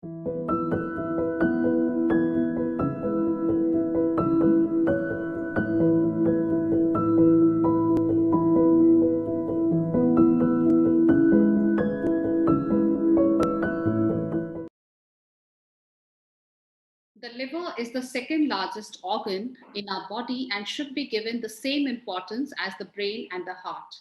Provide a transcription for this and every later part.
The liver is the second largest organ in our body and should be given the same importance as the brain and the heart.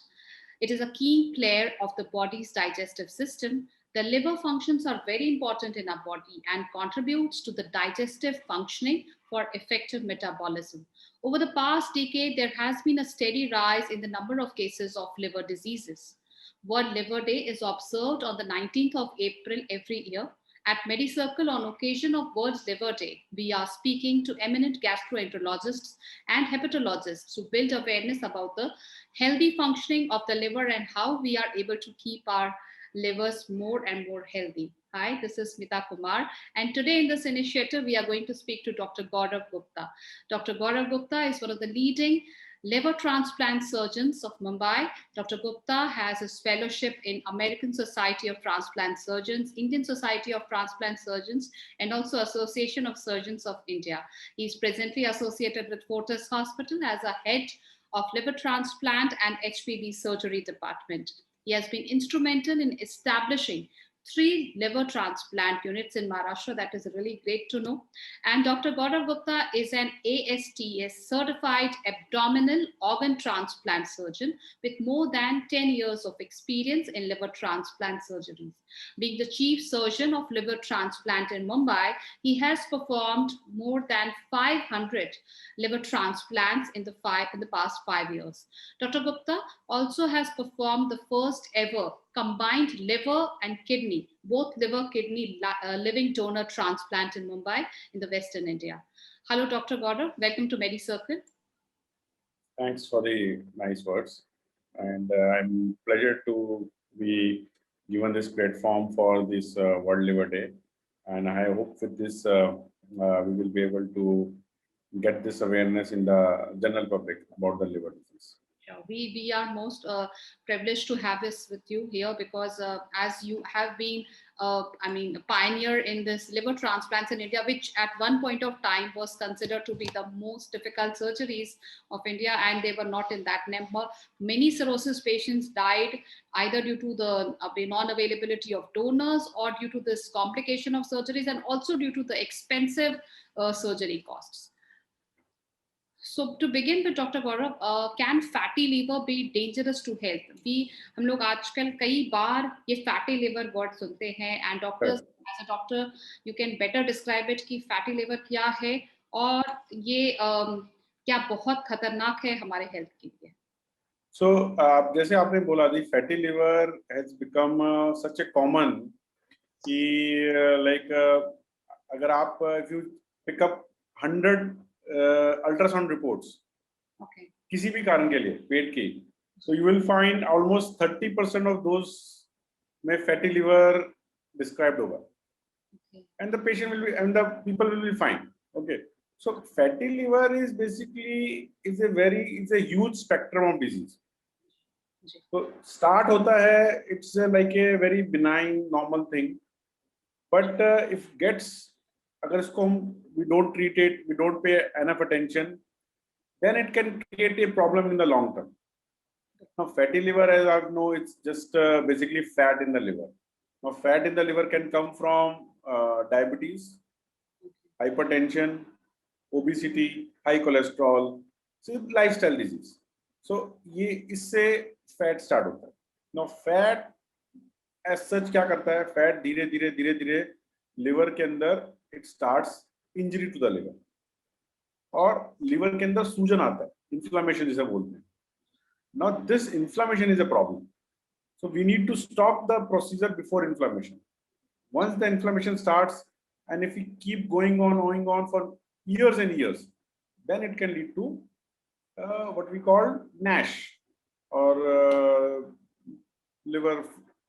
It is a key player of the body's digestive system. The liver functions are very important in our body and contributes to the digestive functioning for effective metabolism. Over the past decade, there has been a steady rise in the number of cases of liver diseases. World Liver Day is observed on the 19th of April every year. At MediCircle, on occasion of World Liver Day, we are speaking to eminent gastroenterologists and hepatologists to build awareness about the healthy functioning of the liver and how we are able to keep our livers more and more healthy. Hi, this is Smita Kumar, and today in this initiative, we are going to speak to Dr. Gaurav Gupta. Dr. Gaurav Gupta is one of the leading liver transplant surgeons of Mumbai. Dr. Gupta has his fellowship in American Society of Transplant Surgeons, Indian Society of Transplant Surgeons, and also Association of Surgeons of India. He is presently associated with Fortis Hospital as a head of liver transplant and HPB surgery department. He has been instrumental in establishing 3 liver transplant units in Maharashtra. That is really great to know. And Dr. Gaurav Gupta is an ASTS certified abdominal organ transplant surgeon with more than 10 years of experience in liver transplant surgeries. Being the chief surgeon of liver transplant in Mumbai, he has performed more than 500 liver transplants in the past 5 years. Dr. Gupta also has performed the first ever combined liver and kidney, both liver kidney living donor transplant in Mumbai in the Western India. Hello, Dr. Gaurav. Welcome to MediCircle. Thanks for the nice words. And I'm pleasure to be given this platform for this World Liver Day. And I hope with this, we will be able to get this awareness in the general public about the liver disease. Yeah, we are most privileged to have this with you here because as you have been a pioneer in this liver transplants in India, which at one point of time was considered to be the most difficult surgeries of India, and they were not in that number. Many cirrhosis patients died either due to the non-availability of donors or due to this complication of surgeries, and also due to the expensive surgery costs. So to begin with, Dr. Gaurav, can fatty liver be dangerous to health? हम लोग आजकल कई बार ये fatty liver word सुनते हैं, and doctors, as a doctor, you can better describe it कि fatty liver क्या है और ये क्या बहुत खतरनाक है हमारे हेल्थ के लिए? So जैसे आपने बोला दी fatty liver has become such a common कि like अगर आप if you pick up 100 ultrasound reports, okay, किसी भी कारण के लिए पेट की, so you will find almost 30% of those में fatty liver described होगा, okay, and the patient will be and the people will be fine. Okay, so fatty liver is basically is a huge spectrum of disease. So start होता है, it's like a very benign normal thing, but if gets अगर इसको हम we don't treat it, we don't pay enough attention, then it can create a problem in the long term. Now, fatty liver, as I know, it's just basically fat in the liver. Now, fat in the liver can come from diabetes, hypertension, obesity, high cholesterol, so lifestyle disease. So, ये इससे fat start होता है. Now, fat as such क्या करता है? Fat धीरे धीरे liver के अंदर it starts injury to the liver. और liver के अंदर सूजन आता है, inflammation जिसे बोलते हैं. Now this inflammation is a problem. So we need to stop the procedure before inflammation. Once the inflammation starts, and if we keep going on for years and years, then it can lead to what we call NASH or liver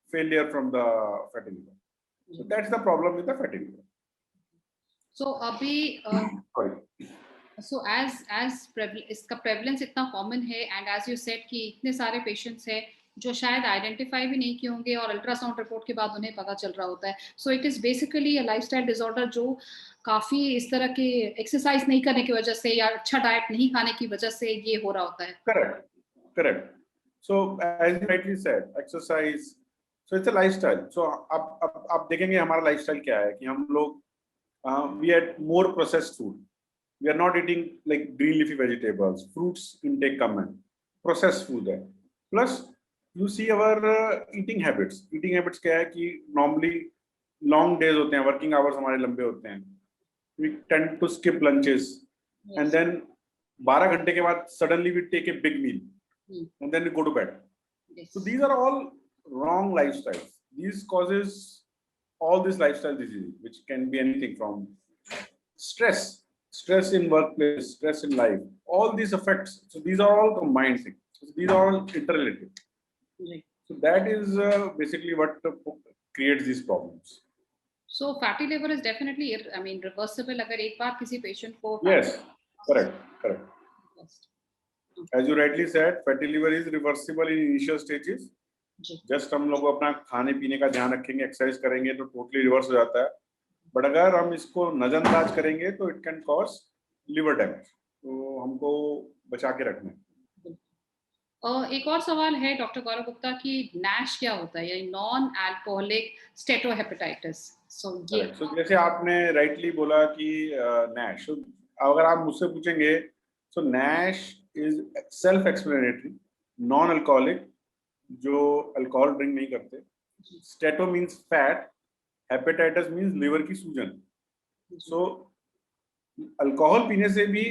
failure from the fatty liver. So that's the problem with the fatty liver. So so as इसका prevalence इतना common है, and as you said कि इतने सारे patients हैं जो शायद identify भी नहीं किए होंगे और अल्ट्रासाउंड रिपोर्ट के बाद उन्हें पता चल रहा होता है. So it is basically a lifestyle disorder जो काफी इस तरह के एक्सरसाइज नहीं करने की वजह से या अच्छा डाइट नहीं खाने की वजह से ये हो रहा होता है. Correct, correct. So as you rightly said, exercise. So it's a lifestyle. So अब आप देखेंगे हमारा lifestyle क्या है कि हम लोग we had more processed food. We are not eating like green leafy vegetables, fruits intake कम है, processed food है. Plus you see our eating habits. Eating habits क्या है कि normally long days होते हैं, working hours हमारे लंबे होते हैं. We tend to skip lunches, Yes. and then 12 घंटे के बाद suddenly we take a big meal, and then we go to bed. Yes. So these are all wrong lifestyles. These causes all these lifestyle diseases, which can be anything from stress in workplace, stress in life. All these effects. So these are all combined things. So these are all interrelated. Right. So that is basically what creates these problems. So fatty liver is definitely, I mean, reversible. अगर एक बार किसी patient को Yes, correct. Yes. As you rightly said, fatty liver is reversible in initial stages. Ji. Just हम लोग अपना खाने पीने का ध्यान रखेंगे, एक्सरसाइज करेंगे तो टोटली रिवर्स हो जाता है. बट अगर हम इसको नजरअंदाज करेंगे तो it can cause liver damage. तो हमको बचा के रखना है. एक और सवाल है डॉक्टर गौरव गुप्ता कि नैश क्या होता है, यानी नॉन अल्कोहलिक स्टेटोहेपेटाइटिस. सो ये जैसे आपने राइटली बोला कि नैश, अगर आप मुझसे पूछेंगे, so NASH is self explanatory. Non alcoholic, जो अल्कोहल ड्रिंक नहीं करते. Steato means fat, hepatitis means liver की सूजन. सो अल्कोहल पीने से भी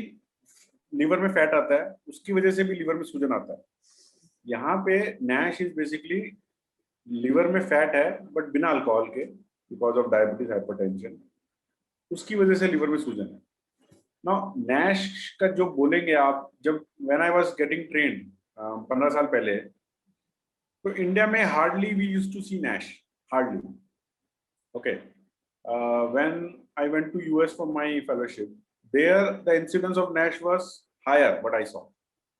लिवर में फैट आता है, उसकी वजह से भी लिवर में सूजन आता है. यहाँ पे नैश इज बेसिकली लिवर में फैट है बट बिना अल्कोहल के, बिकॉज ऑफ डायबिटीज, हाइपरटेंशन, उसकी वजह से लिवर में सूजन है. नाउ नैश का जो बोलेंगे आप, जब when I was getting train 15 साल पहले, तो इंडिया में hardly we used to see NASH, hardly. Okay, when I went to US for my fellowship, there the incidence of NASH was higher, but I saw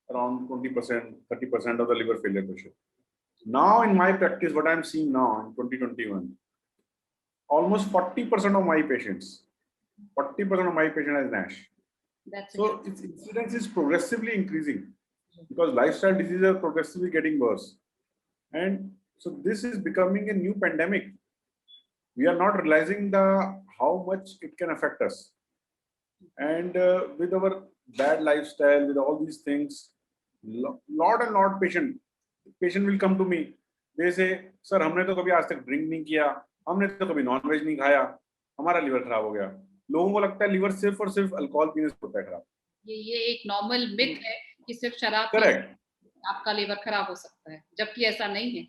around 20%, 30% of the liver failure patient. Now in my practice, what I'm seeing now in 2021, almost 40% of my patients, 40% of my patients has NASH. So its incidence is progressively increasing because lifestyle diseases are progressively getting worse. And so this is becoming a new pandemic. We are not realizing how much it can affect us. And with our bad lifestyle, with all these things, lot patient will come to me. They say, sir, हमने तो कभी आज तक drink नहीं किया, हमने तो कभी नॉन वेज नहीं खाया, हमारा लिवर खराब हो गया. लोगों को लगता है लिवर सिर्फ और सिर्फ अल्कोहल पीने से होता है खराब. ये एक नॉर्मल मिथ है कि सिर्फ शराब करेक्ट आपका लिवर खराब हो सकता है, जबकि ऐसा नहीं है.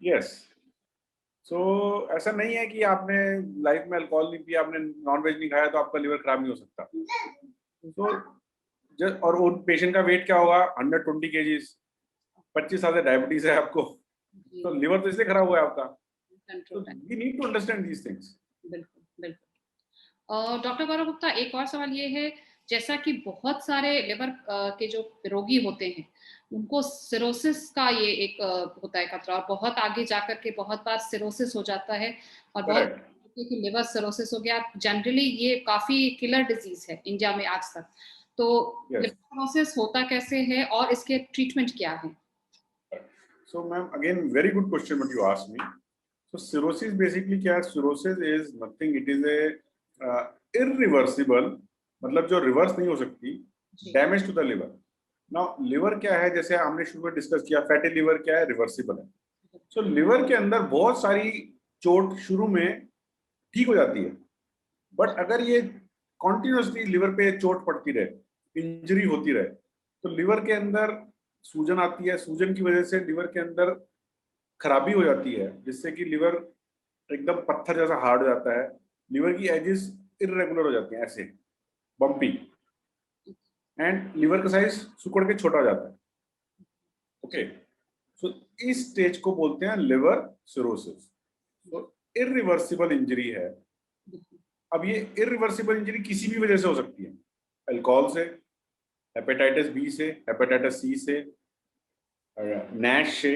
यस. सो ऐसा नहीं है कि आपने लाइफ में अल्कोहल नहीं पिया, आपने नॉन वेज नहीं खाया तो आपका लिवर खराब नहीं हो सकता. और वो पेशेंट का वेट क्या होगा, 120 kgs, 25 साल से डायबिटीज है आपको, तो लिवर तो इसलिए खराब हुआ है आपका. We need to understand these things. बिल्कुल. डॉक्टर गौरव गुप्ता, एक और सवाल ये है, जैसा कि बहुत सारे लिवर के जो रोगी होते हैं उनको सिरोसिस का ये एक होता है खतरा, और बहुत आगे जाकर के बहुत बार सिरोसिस हो जाता है, और बहुत कि लिवर सिरोसिस हो गया. जनरली ये काफी किलर डिजीज है इंडिया में आज तक. तो लिवर सिरोसिस होता कैसे है और इसके ट्रीटमेंट क्या है? So ma'am, again very good question what you asked me. So cirrhosis basically क्या है? Cirrhosis is nothing, it is a irreversible, मतलब जो रिवर्स नहीं हो सकती, damage to the liver. Now liver क्या है, जैसे हमने शुरू में डिस्कस किया, फैटी लिवर क्या है, रिवर्सिबल है. सो लिवर के अंदर बहुत सारी चोट शुरू में ठीक हो जाती है, बट अगर ये कॉन्टिन्यूसली लिवर पे चोट पड़ती रहे, इंजरी होती रहे, तो लिवर के अंदर सूजन आती है. सूजन की वजह से लिवर के अंदर खराबी हो जाती है, जिससे कि लिवर एकदम पत्थर जैसा हार्ड हो जाता है. लिवर की एजेस इरेगुलर हो जाती हैं, ऐसे बम्पी, एंड लिवर का साइज सुकड़ के छोटा हो जाता है. ओके, सो इस स्टेज को बोलते हैं लिवर सिरोसिस. तो इरिवर्सिबल इंजरी है. अब ये इरिवर्सिबल इंजरी किसी भी वजह से हो सकती है, अल्कोहल से, हेपेटाइटिस बी से, हेपेटाइटिस सी से, नैश से,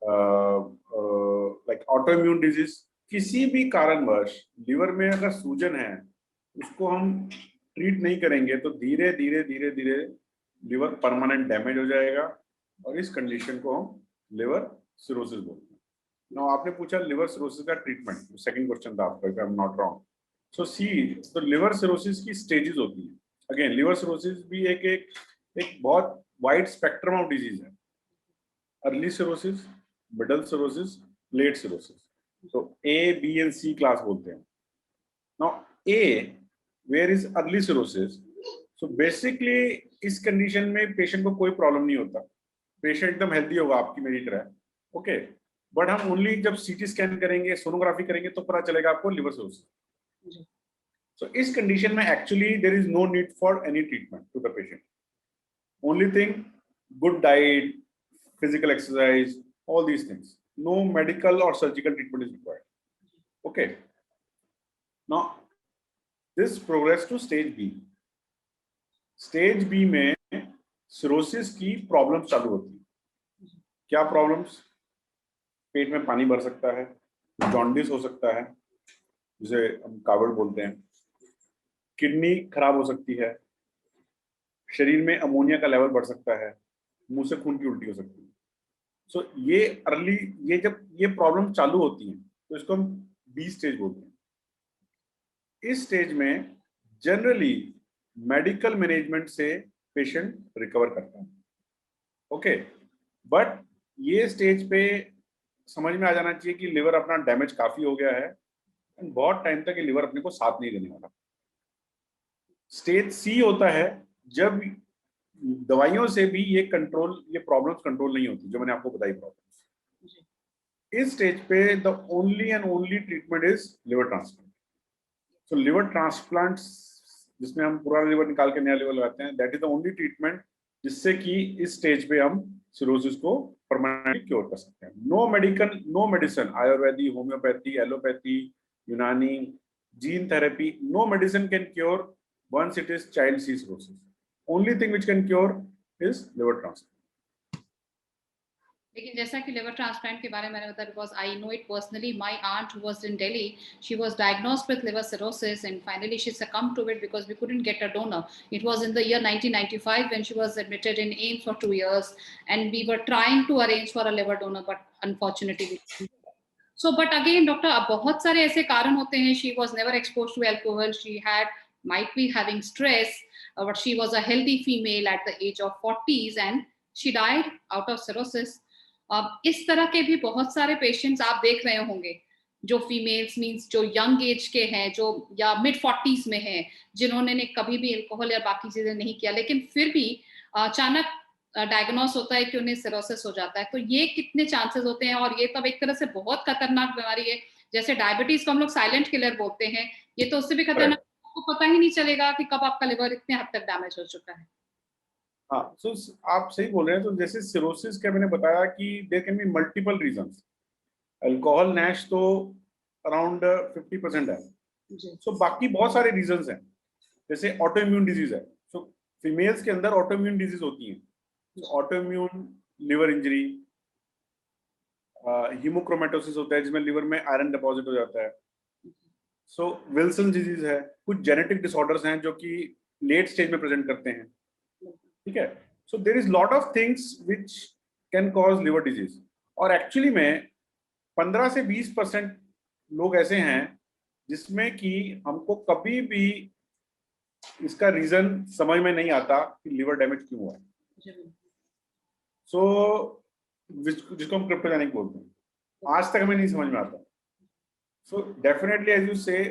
लाइक ऑटोइम्यून डिजीज, किसी भी कारणवश लिवर में अगर सूजन है, उसको हम ट्रीट नहीं करेंगे तो धीरे धीरे धीरे धीरे लिवर परमानेंट डैमेज हो जाएगा, और इस कंडीशन को हम लिवर सिरोसिस बोलते हैं। नाउ आपने पूछा लिवर सिरोसिस का ट्रीटमेंट, सेकंड क्वेश्चन था आपका, if I am not wrong. So see, तो लिवर सिरोसिस की स्टेजेस होती है। अगेन लिवर सिरोसिस भी एक बहुत वाइड स्पेक्ट्रम ऑफ डिजीज है। Early cirrhosis, middle cirrhosis, late cirrhosis. तो A, B and C class बोलते हैं। Now A, where is early cirrhosis? So basically इस कंडीशन में पेशेंट को कोई प्रॉब्लम नहीं होता, पेशेंट एकदम हेल्दी होगा आपकी मेरी तरह, ओके। बट हम ओनली जब सीटी स्कैन करेंगे, सोनोग्राफी करेंगे तो पता चलेगा आपको लिवर सिरोसिस। सो इस कंडीशन में actually there is no need for any treatment to the patient. Only thing, good diet, physical exercise, all these things. No medical or surgical treatment is required. Okay. Now, this progress to stage B. Stage B में cirrhosis की problems चालू होती है। क्या problems? पेट में पानी भर सकता है, जॉन्डिस हो सकता है, जिसे हम कावड़ बोलते हैं, किडनी खराब हो सकती है, शरीर में अमोनिया का लेवल बढ़ सकता है, मुंह से खून की उल्टी हो सकती है। सो ये अर्ली, ये जब ये प्रॉब्लम चालू होती है तो इसको हम बी स्टेज बोलते हैं। इस स्टेज में जनरली मेडिकल मैनेजमेंट से पेशेंट रिकवर करता है, ओके। बट ये स्टेज पे समझ में आ जाना चाहिए कि लिवर अपना डैमेज काफी हो गया है, एंड बहुत टाइम तक ये लिवर अपने को साथ नहीं देने वाला। स्टेज सी होता है जब दवाइयों से भी ये प्रॉब्लम्स कंट्रोल नहीं होती, जो मैंने आपको बताई प्रॉब्लम्स। इस स्टेज पे the only and only treatment is liver transplant. So liver transplant, जिसमें हम पूरा लिवर निकाल के नया लिवर लगाते हैं, that is the only treatment जिससे कि इस स्टेज पे हम सिरोसिस को परमानेंटली क्योर कर सकते हैं। No medicine, Ayurvedic, homeopathy, allopathy, Unani, gene therapy, no medicine can cure once it is child C cirrhosis. Only thing which can cure is liver transplant. लेकिन जैसा कि लिवर ट्रांसप्लांट के बारे में मैंने बताया, because I know it personally, my aunt who was in Delhi, she was diagnosed with liver cirrhosis and finally she succumbed to it because we couldn't get a donor. It was in the year 1995 when she was admitted in AIIMS for 2 years and we were trying to arrange for a liver donor but unfortunately so but again doctor, बहुत सारे ऐसे कारण होते हैं. She was never exposed to alcohol, she might be having stress, but she was a healthy female at the age of 40s and she died out of cirrhosis. अब इस तरह के भी बहुत सारे पेशेंट्स आप देख रहे होंगे जो फीमेल्स मींस जो यंग एज के हैं, जो या मिड 40s में हैं, जिन्होंने ने कभी भी अल्कोहल या बाकी चीजें नहीं किया, लेकिन फिर भी अचानक डायग्नोस होता है कि उन्हें सिरोसिस हो जाता है. तो ये कितने चांसेस होते हैं? और ये तब एक तरह से बहुत खतरनाक बीमारी है, जैसे डायबिटीज को हम लोग साइलेंट किलर बोलते हैं, ये तो उससे भी खतरनाक, आपको पता ही नहीं चलेगा कि कब आपका लिवर इतने हद तक डैमेज हो चुका है. हाँ, सो आप सही बोल रहे हैं. तो जैसे सिरोसिस का मैंने बताया कि there can be multiple reasons. Alcohol NASH तो अराउंड 50% है. सो बाकी बहुत सारे रीजंस हैं. जैसे ऑटोइम्यून डिजीज है. सो फीमेल्स के अंदर ऑटोइम्यून डिजीज होती है. ऑटोइम्यून लिवर इंजरी, हीमोक्रोमेटोसिस होता है जिसमें लिवर में आयरन डिपॉजिट हो जाता है. सो विल्सन डिजीज है. कुछ जेनेटिक डिसऑर्डर्स हैं जो कि लेट स्टेज में प्रेजेंट करते हैं. ठीक है. So there is lot of things which can cause liver disease. और एक्चुअली में 15 से 20% लोग ऐसे हैं जिसमें कि हमको कभी भी इसका रीजन समझ में नहीं आता कि लिवर डैमेज क्यों हुआ है. सो जिसको हम क्रिप्टोजेनिक बोलते हैं, आज तक हमें नहीं समझ में आता. So definitely as you say,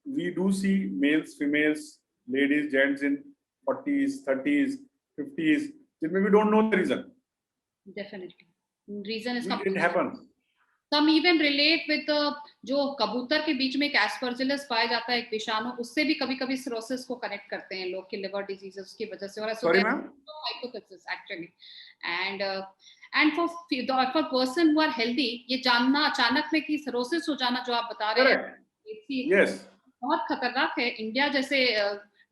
we do see males, females, ladies, gents in 40s, 30s, 50s, जिनमें we don't know the reason. Definitely. Reason is it happens. Some even relate with जो कबूतर के बीच में एक एस्परजिलस पाया जाता है, एक विषाणु, उससे भी कभी-कभी सिरोसिस को कनेक्ट करते हैं लोग कि लिवर डिजीजेस की वजह से. और Sorry ma'am? Hypothesis actually. And for person who are healthy, ये जानना अचानक में कि सिरोसिस हो जाना जो आप बता रहे हैं, yes, बहुत खतरनाक है. इंडिया जैसे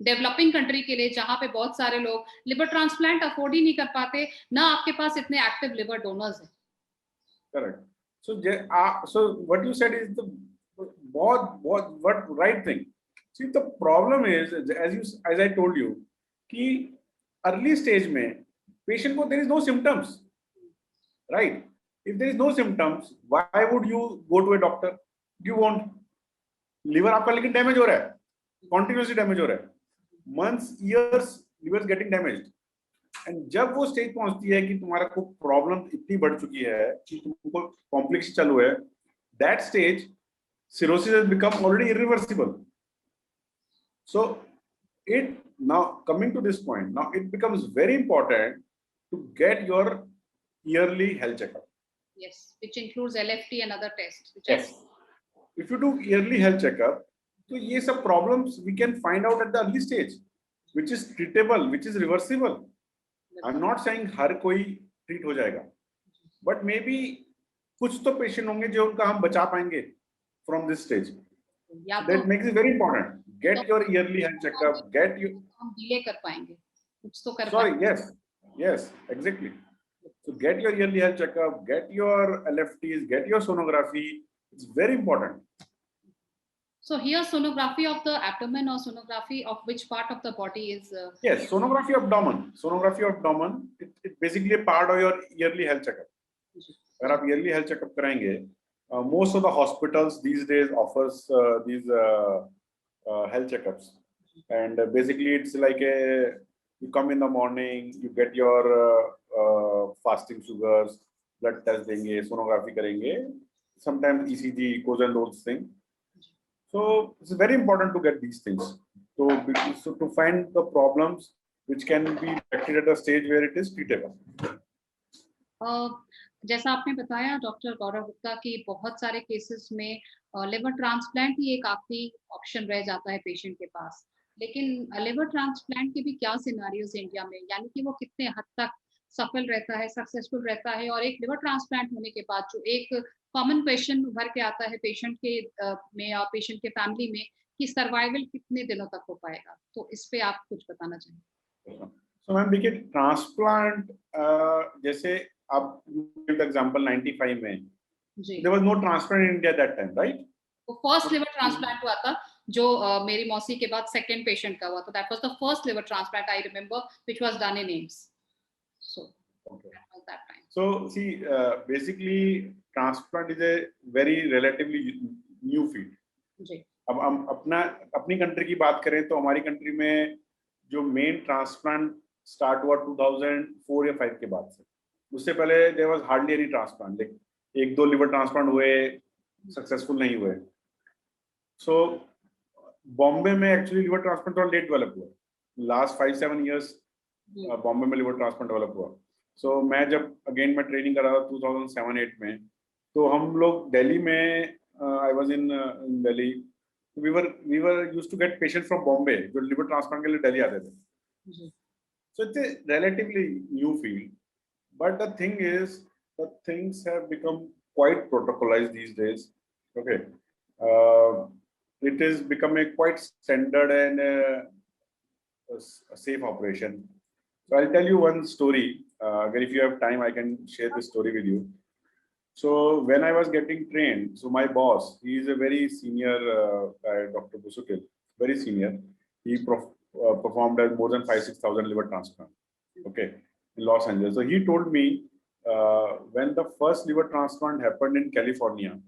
डेवलपिंग कंट्री के लिए जहां पे बहुत सारे लोग लिवर ट्रांसप्लांट अफोर्ड ही नहीं कर पाते, ना आपके पास इतने एक्टिव लिवर डोनर्स हैं. Correct. So, so what you said is the what right thing. See, the problem is, as I told you, कि early stage में patient को there is no symptoms, right? If there is no symptoms, why would you go to a doctor? You won't. Liver आपका लेकिन damage हो रहा है, continuously damage हो रहा है, months, years, liver is getting damaged. And जब वो स्टेज पहुंचती है कि तुम्हारा को प्रॉब्लम इतनी बढ़ चुकी है कि तुमको कॉम्प्लिकेशन चालू है, that stage cirrhosis has become already irreversible. So it now coming to this point, now it becomes very important to get your yearly health checkup. Yes, which includes LFT and other tests. Yes. If you do yearly health checkup, so ये सब problems we can find out at the early stage, which is treatable, which is reversible. I'm not saying हर कोई treat हो जाएगा, but maybe कुछ तो patient होंगे जो उनका हम बचा पाएंगे from this stage. That makes it very important. Get your yearly health checkup. Get you. हम delay कर पाएंगे, कुछ तो कर Sorry, yes, exactly. So get your yearly health checkup. Get your LFTs. Get your sonography. It's very important. So here, sonography of the abdomen or sonography of which part of the body is? Yes, sonography of abdomen. Sonography of abdomen. It's basically a part of your yearly health checkup. अगर आप yearly health checkup कराएंगे, most of the hospitals these days offers these health checkups, and basically it's like you come in the morning, you get your fasting sugars, blood test देंगे, sonography करेंगे, sometimes ECG, echoes and those things. So it's very important to get these things. So to find the problems which can be detected at a stage where it is treatable. जैसा आपने बताया doctor Gaurav Gupta की बहुत सारे cases में liver transplant ही एक आखिरी option रह जाता है पेशेंट के पास, लेकिन लिवर ट्रांसप्लांट के भी क्या सिनारियोज इंडिया में, यानी कि वो कितने हद तक सफल रहता है, सक्सेसफुल रहता है, और एक लिवर ट्रांसप्लांट होने के बाद जो एक कॉमन क्वेश्चन उभर के आता है पेशेंट के में या पेशेंट के फैमिली में कि सर्वाइवल कितने दिनों तक हो पाएगा, तो इस पे आप कुछ बताना चाहेंगे? So मैम देखिए, ट्रांसप्लांट जैसे आप एग्जांपल 95 में there was no transplant in India at that time, right? तो फर्स्ट लिवर ट्रांसप्लांट हुआ था जो मेरी मौसी के बाद सेकंड पेशेंट का हुआ था. That was the first liver transplant I remember which was done in AIIMS. So okay, at that time. So see, basically transplant is a very relatively new field. जी. अब हम अपनी कंट्री की बात करें तो हमारी कंट्री में जो मेन ट्रांसप्लांट स्टार्ट हुआ 2004 या 5 के बाद से, उससे पहले there was hardly any transplant. Like एक दो लिवर ट्रांसप्लांट हुए, सक्सेसफुल नहीं हुए. सो बॉम्बे में एक्चुअली लिवर ट्रांसप्लांट थोड़ा लेट डेवलप हुआ. लास्ट 5-7 इयर्स बॉम्बे में लिवर ट्रांसप्लांट डेवलप हुआ. सो मैं जब अगेन मैं ट्रेनिंग कर रहा था 2007-8 में, तो हम लोग दिल्ली में, I was in Delhi, we were used to get patients from Bombay जो liver transplant के लिए दिल्ली आते थे. So it's a relatively new field, but the thing is that things have become quite protocolized these days. Okay, it is becoming quite standard and a safe operation. So I'll tell you one story. Again, if you have time, I can share this story with you. So when I was getting trained, so my boss, he is a very senior guy, Dr. Busukil, very senior. He performed as more than 5,000-6,000 liver transplant, okay, in Los Angeles. So he told me when the first liver transplant happened in California,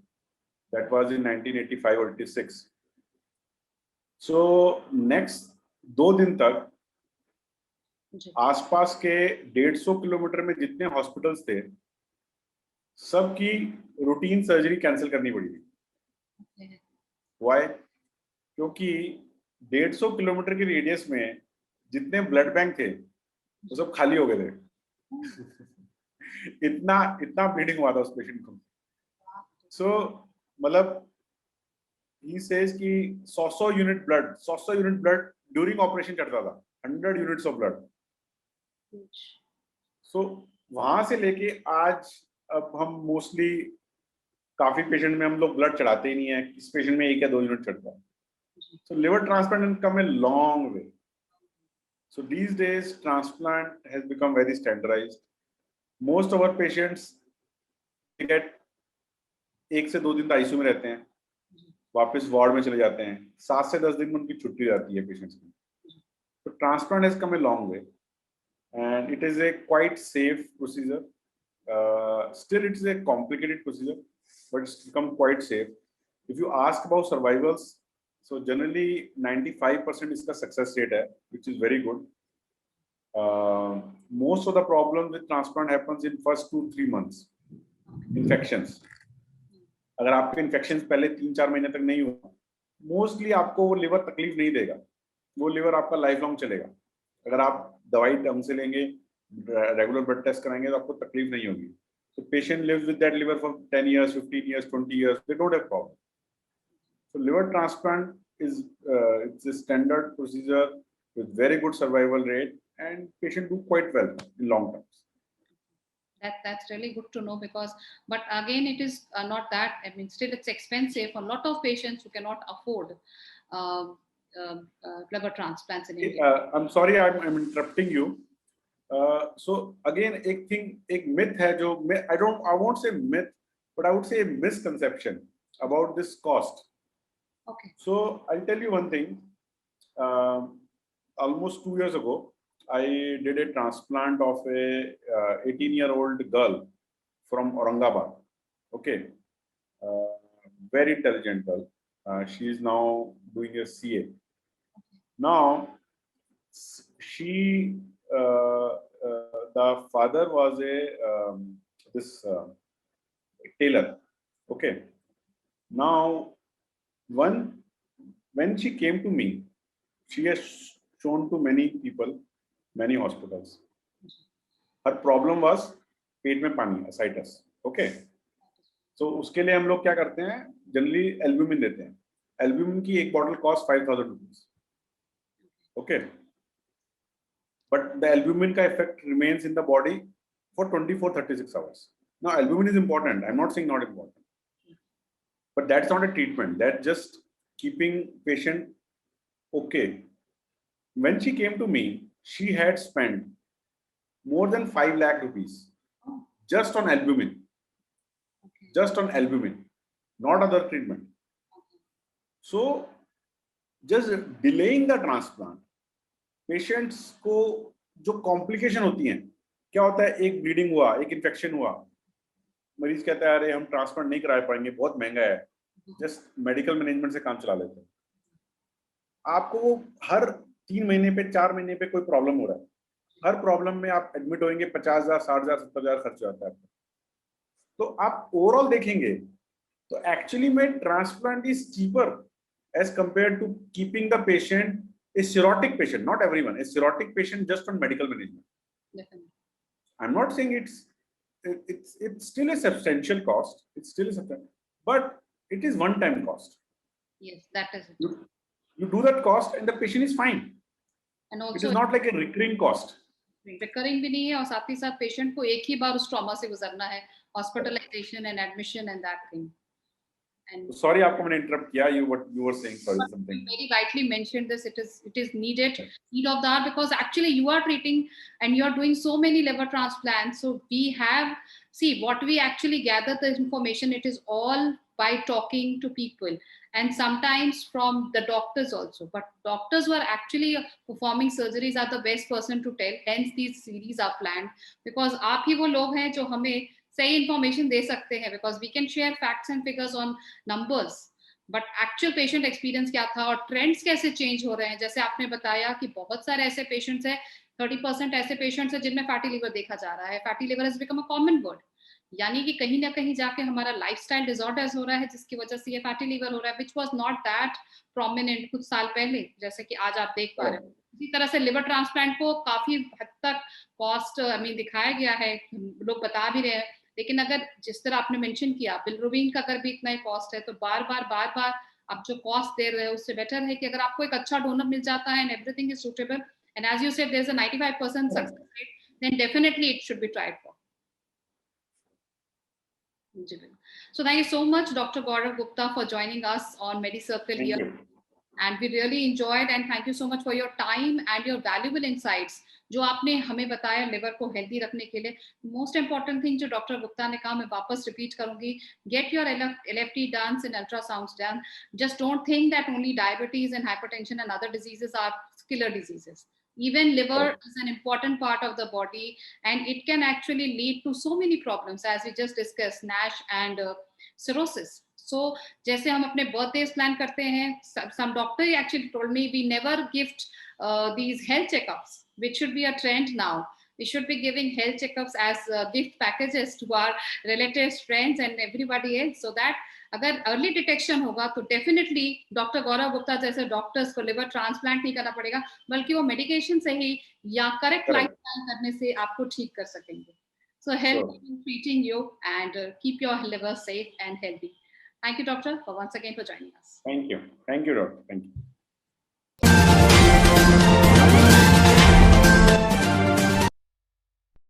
that was in 1985 or 86. So next 2 दिन तक आसपास के 150 kilometre में जितने hospitals थे, सबकी routine surgery cancel करनी पड़ी थी. व्हाई? क्योंकि 150 किलोमीटर की रेडियस में जितने ब्लड बैंक थे वो सब खाली हो गए थे. इतना ब्लीडिंग हुआ था उस पेशेंट को. सो मतलब ही सेज कि 100 यूनिट ब्लड ड्यूरिंग ऑपरेशन चढ़ता था, 100 यूनिट्स ऑफ ब्लड. सो वहां से लेके आज अब हम मोस्टली काफी पेशेंट में हम लोग ब्लड चढ़ाते ही नहीं है. इस पेशेंट में 1 या 2 यूनिट चढ़ता है. So liver transplant come a long way. So these days transplant has become very standardised. Most of our patients get 1 से 2 दिन तो आईसीयू में रहते हैं, वापस वार्ड में चले जाते हैं, 7 से 10 दिन में उनकी छुट्टी जाती है पेशेंट्स की. तो transplant has come a long way and it is a quite safe procedure. Still, it is a complicated procedure, but it's become quite safe. If you ask about survivals, so generally 95% is the success rate, which is very good. Most of the problems with transplant happens in first 2-3 months. Infections. अगर आपके infection पहले 3-4 महीने तक नहीं हुआ, mostly आपको वो liver तकलीफ नहीं देगा, वो लिवर आपका लाइफ लॉन्ग चलेगा. अगर आप दवाई ढंग से लेंगे, रेगुलर ब्लड टेस्ट कराएंगे, तो आपको तकलीफ नहीं होगी. So patient lives with that liver for 10 years, 15 years, 20 years. They don't have problem. So liver transplant is it's a standard procedure with very good survival rate, and patient do quite well in long term. That's really good to know, because, but again, it is not that. I mean, still it's expensive for a lot of patients who cannot afford liver transplants in India. I'm sorry, I'm interrupting you. So again, एक myth है जो I won't say myth, but I would say a misconception about this cost. Okay. So I'll tell you one thing. Almost 2 years ago, I did a transplant of a 18-year-old girl from Aurangabad. Okay, very intelligent girl. She is now doing a CA. Now, she the father was a tailor. Okay. Now, when she came to me, she has shown to many people, many hospitals. Her problem was पेट में पानी, ascites. Okay. So उसके लिए हम लोग क्या करते हैं? Generally albumin देते हैं. Albumin की एक bottle cost 5,000 rupees. Okay. But the albumin ka effect remains in the body for 24-36 hours. Now, albumin is important. I'm not saying not important. But that's not a treatment. That's just keeping patient okay. When she came to me, she had spent more than 5 lakh rupees just on albumin. Okay. Just on albumin, not other treatment. Okay. So, just delaying the transplant, patients को जो complication होती हैं, क्या होता है, एक bleeding हुआ, एक इन्फेक्शन हुआ, मरीज कहता है अरे हम ट्रांसप्लांट नहीं करा पाएंगे, बहुत महंगा है, जस्ट मेडिकल मैनेजमेंट से काम चला लेते हैं. आपको वो हर 3 महीने पे 4 महीने पे कोई प्रॉब्लम हो रहा है, हर प्रॉब्लम में आप एडमिट होंगे, 50,000, 60,000, 70,000 खर्च आता है. तो आप ओवरऑल देखेंगे तो एक्चुअली में transplant is cheaper as compare to keeping the patient a cirrhotic patient, not everyone, a cirrhotic patient just on medical management. Definitely. I'm not saying it's still a substantial cost. It's still a substantial, but it is one-time cost. Yes, that is it. You do that cost and the patient is fine. And also, it is not like a recurring cost. Recurring भी नहीं है, और साथ ही साथ patient को एक ही बार उस trauma से गुजरना है, hospitalization and admission and that thing. And sorry, आपको मैंने interrupt किया. What you were saying? Sorry, something. You very rightly mentioned this. It is needed, need of the hour, because actually you are treating and you are doing so many liver transplants. So we have, see, what we actually gather the information. It is all by talking to people, and sometimes from the doctors also. But doctors who are actually performing surgeries are the best person to tell. Hence these series are planned, because आप ही वो लोग हैं जो हमें सही information दे सकते हैं, because we can share facts and figures on numbers, but actual patient experience क्या था और trends कैसे change हो रहे हैं. जैसे आपने बताया कि बहुत सारे ऐसे patients हैं, 30% ऐसे patients हैं जिनमें fatty liver देखा जा रहा है. Fatty liver has become a common word. यानी कि कहीं ना कहीं जाके हमारा lifestyle disorders हो रहा है, जिसकी वजह से ये fatty liver हो रहा है, which was not that prominent कुछ साल पहले, जैसे कि आज आप देख पा रहे हो. इसी तरह से liver transplant को काफी हद तक cost दिखाया गया है, लोग बता भी रहे हैं. लेकिन अगर जिस तरह आपने मेंशन किया, बिलरुबिन का अगर भी इतना ही कॉस्ट है, तो बार बार आप जो कॉस्ट दे रहे हो उससे बेटर है कि अगर आपको एक अच्छा डोनर मिल जाता है and everything is suitable, and as you said there's a 95% success rate, then definitely it should be tried for. So thank you so much, Dr. Gaurav Gupta, for joining us on MediCircle here. And we really enjoyed, and thank you so much for your time and your valuable insights जो आपने हमें बताया liver को healthy रखने के लिए, most important thing जो doctor Gupta ने कहा, मैं वापस रिपीट करूंगी, get your LFT done and ultrasounds done. Just don't think that only diabetes and hypertension and other diseases are killer diseases. Even liver is an important part of the body, and it can actually lead to so many problems, as we just discussed, NASH and cirrhosis. So, जैसे हम अपने birthdays plan करते हैं, some doctor actually told me we never gift these health checkups, which should be a trend now. We should be giving health checkups as gift packages to our relatives, friends, and everybody else, so that अगर early detection होगा तो definitely doctor Gaurav Gupta जैसे doctors को liver transplant नहीं करना पड़ेगा, बल्कि वो मेडिकेशन से ही या करेक्ट लाइफस्टाइल करने से आपको ठीक कर सकेंगे. So help in treating you and keep your liver safe and healthy. Thank you, doctor, for once again for joining us. Thank you, doctor. Thank you.